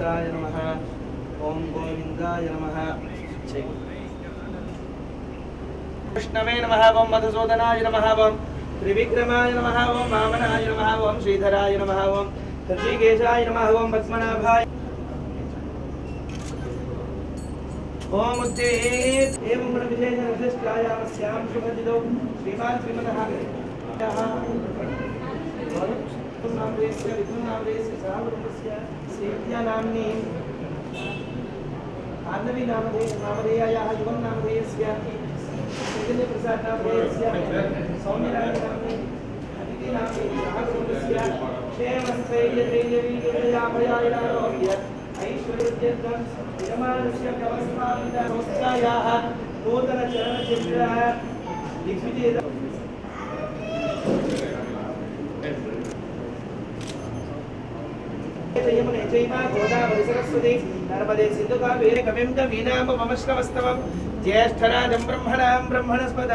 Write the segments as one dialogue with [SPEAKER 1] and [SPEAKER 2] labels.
[SPEAKER 1] गोविंदाय नमः ओम गोविंदाय नमः कृष्णवे नमः ओम मधुसूदनाय नमः ओम त्रिविक्रमाय नमः ओम वामनाय नमः ओम श्रीधराय नमः ओम ऋषिकेशाय नमः ओम पद्मनाभाय ओम उच्चैः एवं विशेष विशिष्टायामस्यां शुभदिनौ श्रीमान श्रीमतः नामदेस्य विष्णुनामदेस्य सावरुणस्य सेव्या नाम्नी आर्नवी नामधेयायाः युवं नामधेयस्य चैतन्य प्रसाद नामधेयस्य सौम्यराज नाम्नी अदिति नाम्नी सावरुणस्य क्षेमस्थैर्यधैर्यवीर्ययाभयायणारोग्य ऐश्वर्यद्यं विरमानस्य कवस्माविदासंस्थायाः नूतनचरणचित्रः दिग्विजय यमुने चैव गोदावरी सरस्वती नर्मदे सिन्धु कावेरी कविं कवीनामुपमश्रवस्तवं ज्येष्ठराजं ब्रह्मणां ब्रह्मणस्पद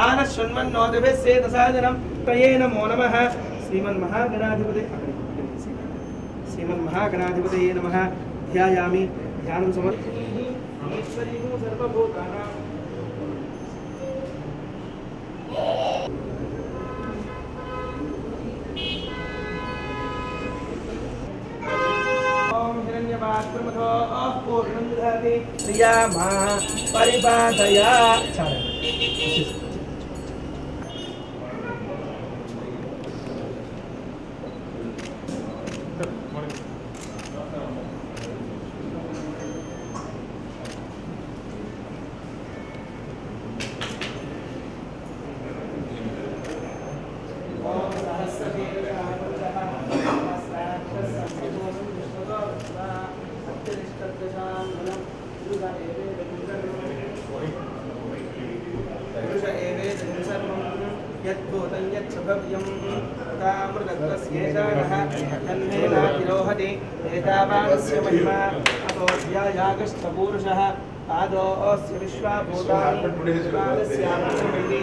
[SPEAKER 1] आनश्वन्मन्नोतिभिः सेदसादनं तये नमो नमः श्रीमन्महागणाधिपतये नमः ध्यायामि ध्यानं समर्पयामि ईश्वरीं सर्वभूतानां प्रमथो पूर्णं दधाति प्रिया मा परिपातया यद्भूतं यच्छभव्यं तामृतत्वस्येषानः तन्मेनातिरोहति एतावानस्य महिमा अतोऽध्यायागस्थपूरुषः पादोऽस्य विश्वाभूतानि पादस्यामृतमिति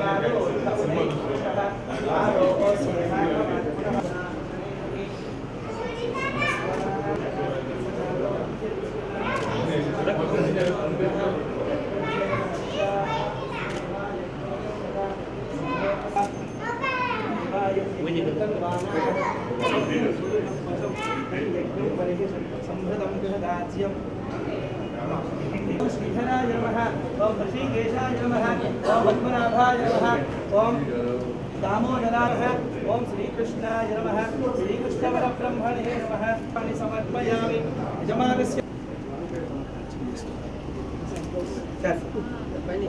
[SPEAKER 1] पादोऽर्थपुरुषः पादोऽस्य श्रीधराय नमः ओम ऋषिकेशाय नमः ओम पद्मनाभाय नमः ओम दामोदराय नमः ओम श्रीकृष्णाय नमः श्रीकृष्णपरब्रह्मणे नमः पाणि समर्पयामि यजमानस्य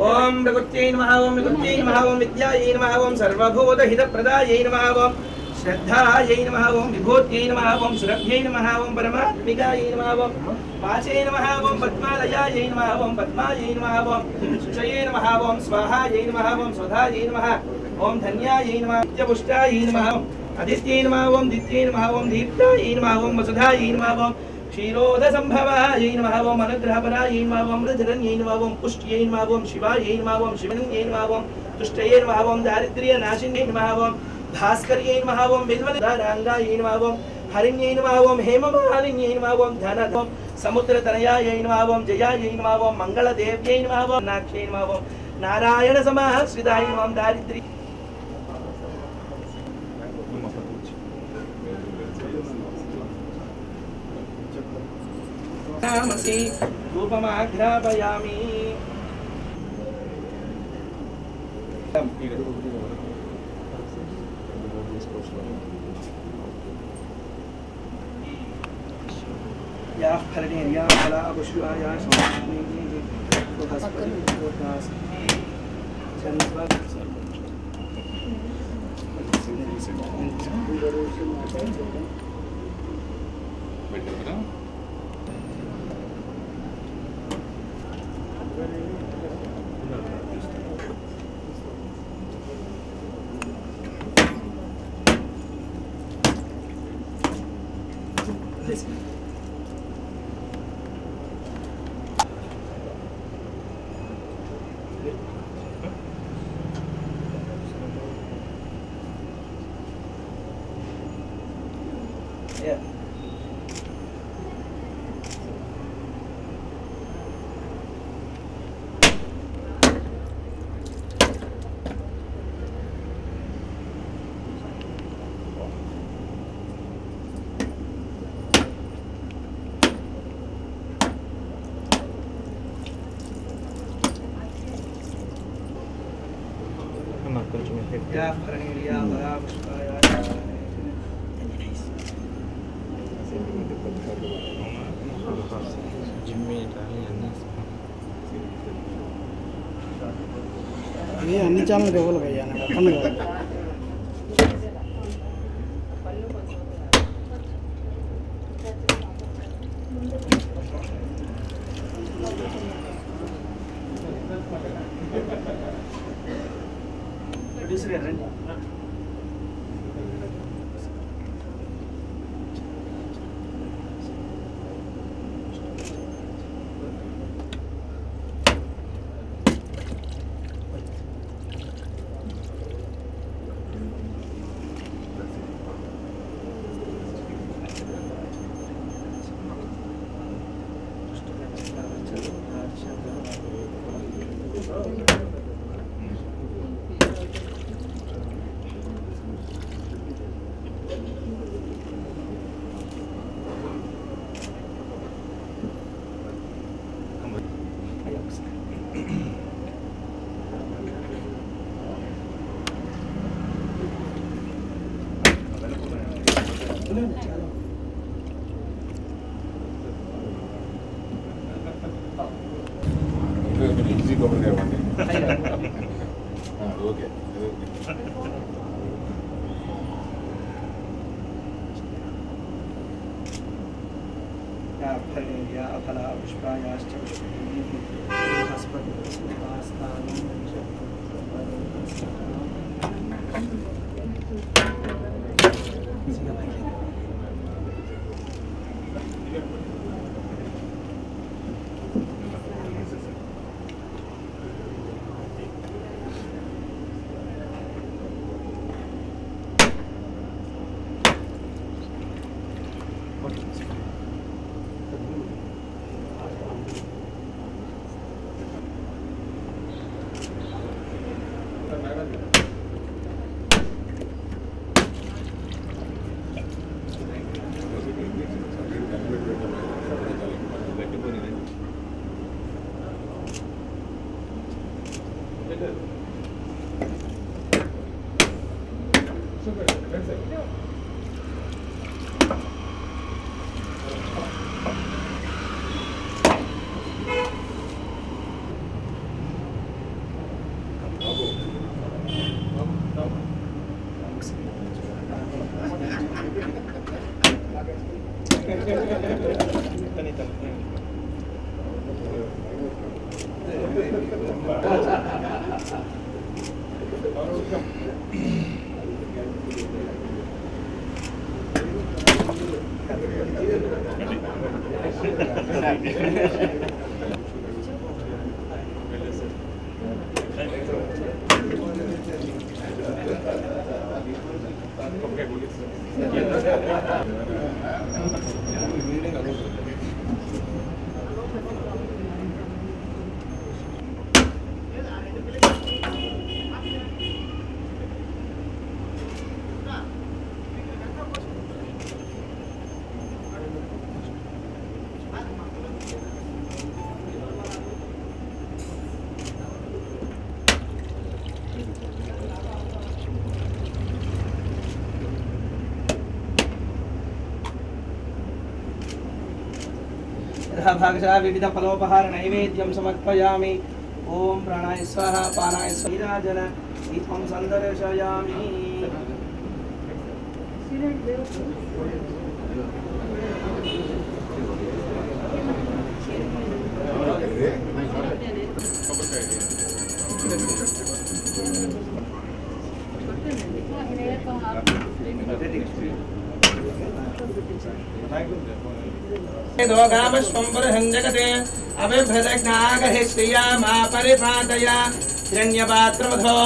[SPEAKER 1] ओम प्रकृत्यै नमः ओम विकृत्यै नमः ओम विद्यायै नमः ओम सर्वभूतहितप्रदायै नमः ओम श्रद्धायै नमः ओम विभूत्यै नमः ओम सुरभ्यै नमः ओम परमात्मिकायै नमः ओम वाचै नमः ओम पद्मालयायै नमः ओम पद्मायै नमः ओम शुचये नमः ओम स्वाहायै नमः ओम स्वधायै नमः ओम धन्यायै नमः नित्यपुष्टायै नमः ओम आदित्यै नमः ओम दित्यै नमः ओम दीप्तायै नमः ओम वसुधायै नमः ओम क्षीरोदसंभवायै नमः ओम अनुग्रहपरायै नमः ओम रजरण्यै नमः ओम पुष्ट्यै नमः ओम शिवायै नमः ओम शिवन्यै नमः ओम तुष्टये नमः ओम दारिद्र्यनाशिन्यै नमः ओम भास्कर्यै नमः ओम विद्वदाराङ्गायै नमः ओम हरिण्यै नमः ओम हेममालिन्यै नमः ओम धन ओम समुद्रतनयायै नमः ओम जयायै नमः ओम मंगलदेव्यै नमः ओम नाक्षयै नमः ओम नारायण समाश्रितायै नमः ओम दारिद्र्य नामसि रूपमाघ्रापयामि या फलनेरिया फला पुष्पाया
[SPEAKER 2] కొంచెం
[SPEAKER 1] యా ఫరణీయా బలా పుష్పాయ
[SPEAKER 2] జిమ్మి
[SPEAKER 3] ये अन्नी चैनल रेवल भैया ने अपन का
[SPEAKER 1] प्रोड्यूसर है रंजी
[SPEAKER 4] ఈజీ కొబ్బరి కావండి ఓకే
[SPEAKER 1] या फरणीया फला पुष्पायाश्च भागशः विविध फलोपहार नैवेद्यं समर्पयामि। ओम प्राणाय स्वाहा पानाय स्वाहा दीपं संदर्शयामि। जगते अभिभ्रदग्नागहि श्रियामा परिपातया हिरण्यपात्रमधो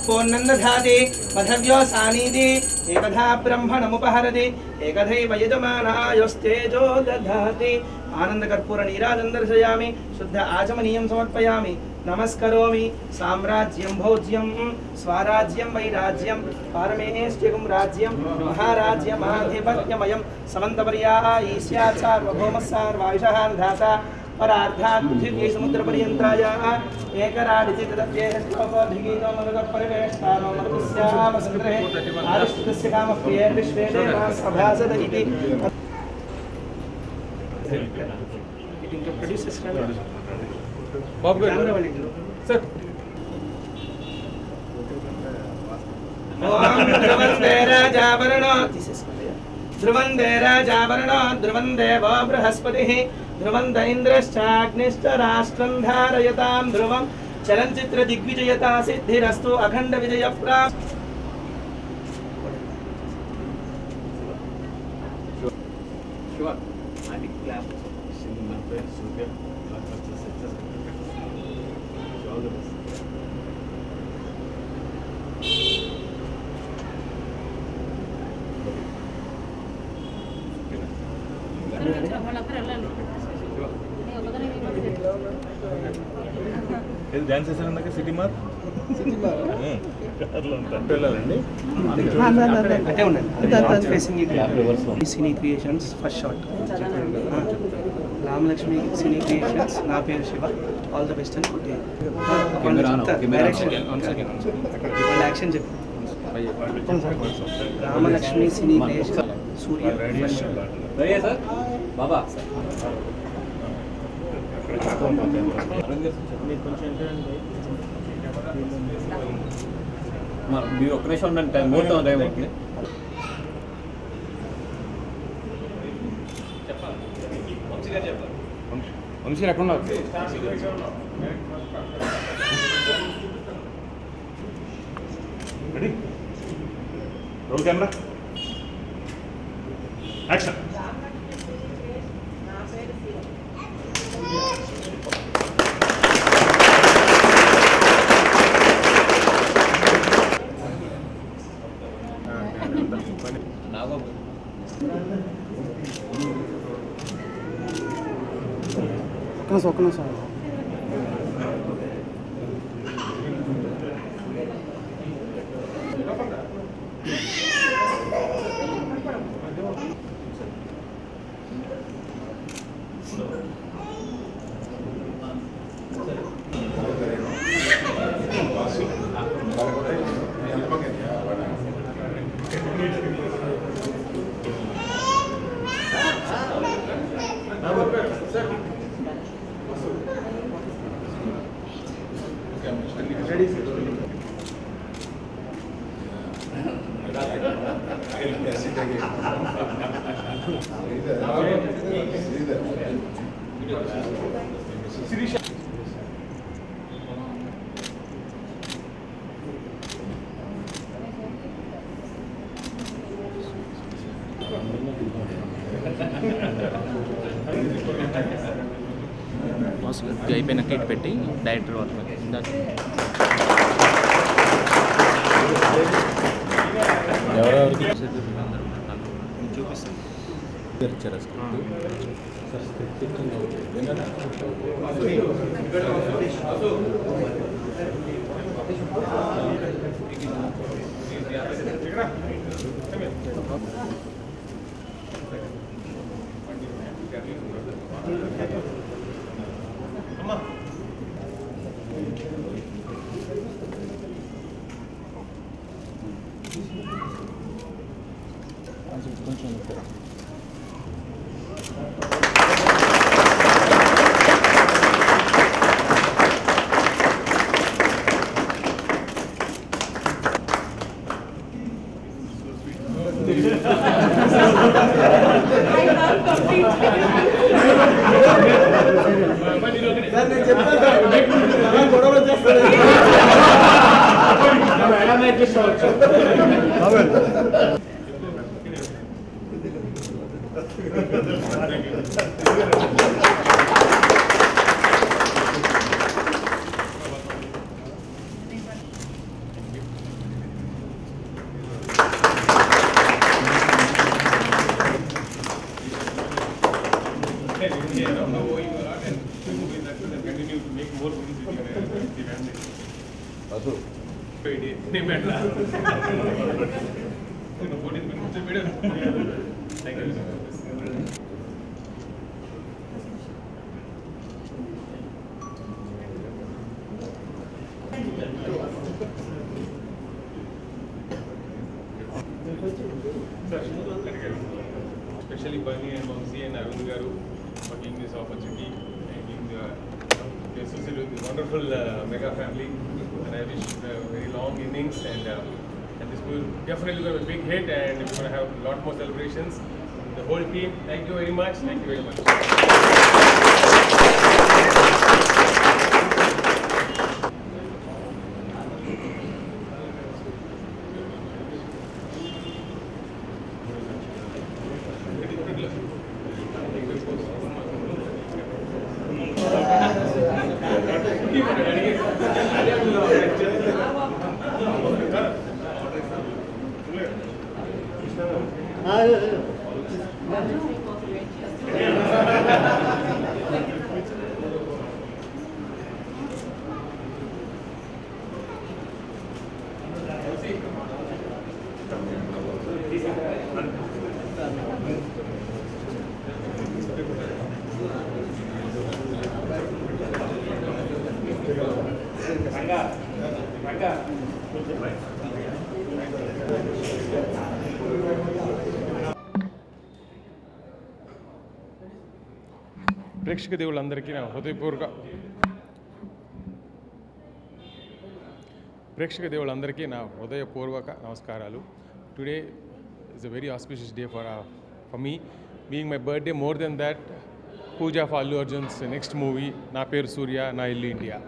[SPEAKER 1] पूर्णन्दधाति मधव्यो सानीति एकधा ब्रह्मणमुपहरति एकधैव यजमानायोस्तेजो दधाति। आनन्दकर्पूर नीराजनं दर्शयामि। शुद्ध आचमनीयं समर्पयामि। नमस्करोमि। साम्राज्यं भोज्यं स्वराज्यं वैराज्यं पारमेष्टिकं राज्यं महाराज्यमाधिपत्यमयं समन्तपर्यायी स्यात् सार्वभौमः सार्वायुषः धाता परार्थात् पृथिवी समुद्रपर्यन्तायाः एकराडिति तदप्येह श्लोकोऽधिगीतो मरुतः परिवेष्टानो मरुतस्यामसङ्ग्रहे आदिष्टस्य कामप्रिये विश्वे देवाः सभासद इति ध्रुवन्दे राजावरणो ध्रुवन्दे वो बृहस्पतिः ध्रुवन्द इन्द्रश्चाग्निश्च राष्ट्रं धारयतां ध्रुवं चलनचित्रदिग्विजयता सिद्धिरस्तु अखण्डविजयप्राप्तिः।
[SPEAKER 4] డాన్స్ చేశారు సిటీ మార్
[SPEAKER 1] సినీ క్రియేషన్స్ ఫస్ట్ షాట్ రామలక్ష్మి సినీ క్రియేషన్స్ నా పేరు శివ ఆల్ ద బెస్ట్ అని యాక్షన్ చెప్పు రామలక్ష్మి సినీ క్రియేషన్ సూర్య
[SPEAKER 2] సార్ బాబా మీరు ఒక్క నిమిషం ఉండండి టైం ముహూర్తం టైం అవుతుంది వంశీ ఎక్కడ ఉన్నారు
[SPEAKER 4] రెడీ రోల్ కెమెరా యాక్షన్
[SPEAKER 3] ఒక్క నిమిషం
[SPEAKER 2] అయిపోయిన కిట్ పెట్టి డైరెక్టర్ వర్క్ చూపిస్తాను
[SPEAKER 5] especially Bunny and Vamsi and Arun Garu for giving this opportunity and giving the associate with this wonderful mega family. And I wish very long innings and this will definitely going to be a big hit and we're going to have a lot more celebrations. The whole team, thank you very much. Thank you very much. ప్రేక్షక దేవుళ్ళందరికీ నా హృదయపూర్వక నమస్కారాలు. Today is a very auspicious day for me being my birthday. More than that, puja for Allu Arjun's next movie నా పేరు సూర్య నా ఇల్లు India.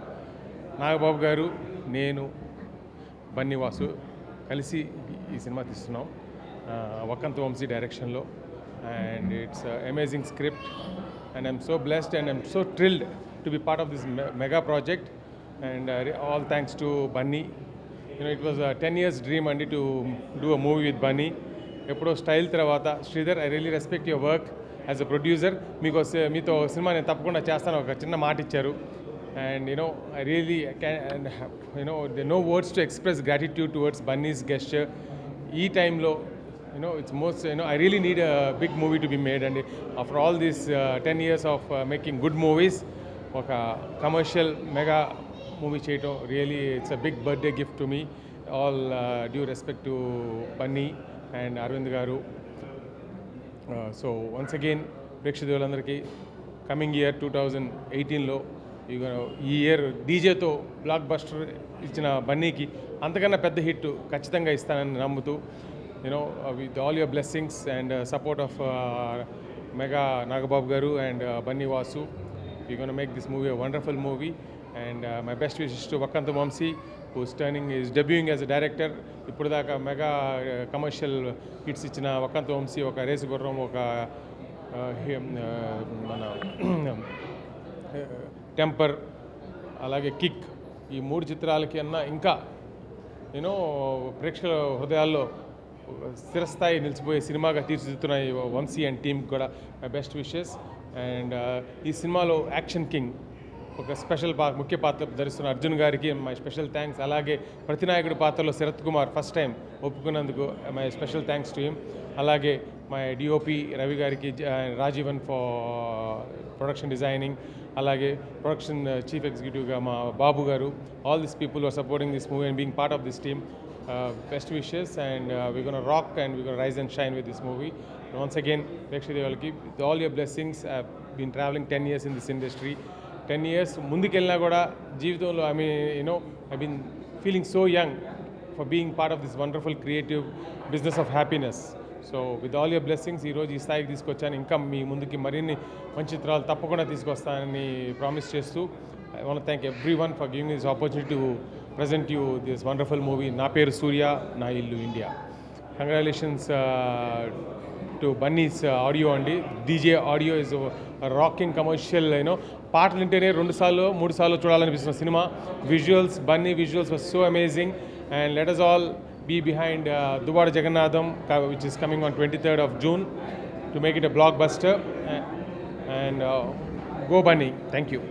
[SPEAKER 5] Nagababu గారు, నేను, బన్నీ వాసు కలిసి ఈ సినిమా తీస్తున్నాం వక్కంత్ వంశీ డైరెక్షన్లో. And it's amazing script and I'm so blessed and I'm so thrilled to be part of this mega project, and all thanks to Bunny. You know, it was a 10 years dream and to do a movie with Bunny. Eppudo style tarvata Sridhar, I really respect your work as a producer. Meeto cinema nenu tappakunda chestanu oka chinna maat icharu, and you know I really can, and you know there are no words to express gratitude towards Bunny's gesture. Ee time lo, you know, it's most, you know, I really need a big movie to be made, and after all these 10 years of making good movies, a commercial mega movie cheyatam, really it's a big birthday gift to me. All due respect to Bunny and Arvind garu. So once again, ప్రేక్షకులందరికీ coming year 2018 లో ఈ year డీజేతో block buster ఇచ్చిన బన్నీకి అంతకన్నా పెద్ద hit ఖచ్చితంగా ఇస్తానని నమ్ముతూ, you know, with all your blessings and support of Mega Nagababu Garu and Bunny Vasu, we're going to make this movie a wonderful movie. And my best wishes to Vakkanthu Vamsi, who's debuting as a director. Ippudu daaka mega commercial hits ichina Vakkanthu Vamsi oka Resu Gurram, oka mana Temper, alage Kick, ee moodu chitralaki anna inka, you know, ప్రేక్షకుల హృదయాల్లో స్థిరస్థాయి నిలిచిపోయే సినిమాగా తీర్చిదిద్దుతున్న Vamsi and team కూడా my best wishes. And ఈ సినిమాలో action king ఒక special ముఖ్య పాత్ర ధరిస్తున్న అర్జున్ గారికి మై స్పెషల్ థ్యాంక్స్. అలాగే ప్రతినాయకుడి పాత్రలో శరత్ కుమార్ ఫస్ట్ టైం ఒప్పుకున్నందుకు my special thanks to him. అలాగే మై డిఓపి రవి గారికి, రాజీవన్ ఫర్ ప్రొడక్షన్ డిజైనింగ్, అలాగే ప్రొడక్షన్ చీఫ్ ఎగ్జిక్యూటివ్గా మా Babu garu. All this people are supporting this movie and being part of this team. Best wishes, and we're going to rock and we're going to rise and shine with this movie. And once again, Prekshadevalki, with all your blessings. I've been traveling 10 years in this industry. 10 years mundukelna kuda jeevithamlo, I mean, you know, I've been feeling so young for being part of this wonderful creative business of happiness. So with all your blessings, ee roju ee sthaiki teesukochanu. Inka mee munduki marinni manchi chitralu tappakunda teesukostanani promise chestu, I want to thank everyone for giving me this opportunity to present you this wonderful movie, Na Peru Surya, Na Illu India. Congratulations to Bunny's audio and DJ audio is a rocking commercial, you know. పాటలు వింటేనే 2 సార్లు 3 సార్లు చూడాలనిపిస్తున్న సినిమా. Visuals, Bunny visuals were so amazing, and let us all be behind Duvada Jagannatham, which is coming on 23rd of June, to make it a blockbuster. And go Bunny. Thank you.